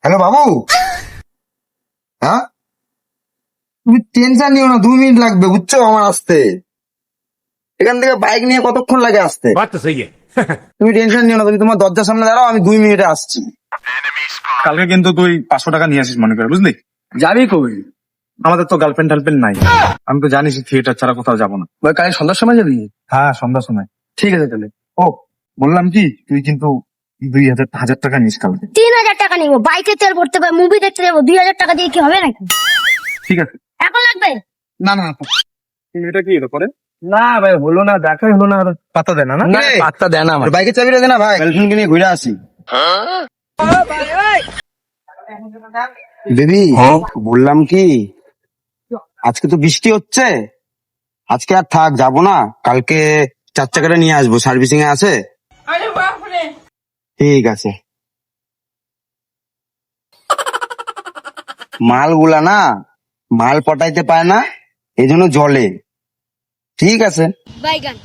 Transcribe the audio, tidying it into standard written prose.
Hello বাবু, হ্যাঁ তুমি tension নিও না, 2 মিনিট লাগবে বুঝছো আমার আসতে। এখান থেকে বাইক নিয়ে কতক্ষণ লাগে আসতে? बात तो सही है। তুমি টেনশন নিও না, তুমি তোমার দরজার সামনে দাঁড়াও, আমি 2 মিনিটে আসছি। কালকে কিন্তু তুই 500 টাকা নিয়ে আসিস মনে করে, বুঝলি? যাবি কই? আমাদের তো গার্লফ্রেন্ড টার্লফ্রেন্ড নাই, আমি তো জানিস থিয়েটার ছাড়া কোথাও যাবো না। ওই কাল সন্ধ্যার সময় যাবি? হ্যাঁ, সন্ধ্যার সময়। ঠিক আছে তাহলে। ও, বললাম কি, তুই কিন্তু 2,000 টাকা নিস কালকে। 3,000 টাকা নিবো, বাইকে তেল ভরতে পারে, মুভি দেখতে যাবো, 2,000 টাকা দিয়ে কি হবে নাকি? ঠিক আছে। এখন লাগবে? না না, এটা কি এটা করে? না ভাই, হলো না, দেখাই হলো না। আর পাতা দেয় না না? না, পাত্তা দেয় না আমার। বাইকের চাবিটা দে না ভাই, গার্লফ্রেন্ডকে নিয়ে ঘুরে আসি। বেবি, বললাম কি, আজকে তো বৃষ্টি হচ্ছে, আজকে আর থাক, যাবো না, কালকে 4 চাকাটা নিয়ে আসবো, সার্ভিসিং এ আছে। ঠিক আছে। মালগুলা না, মাল পটাইতে পারে না, এই জন্য জলে। ঠিক আছে। বাইগান।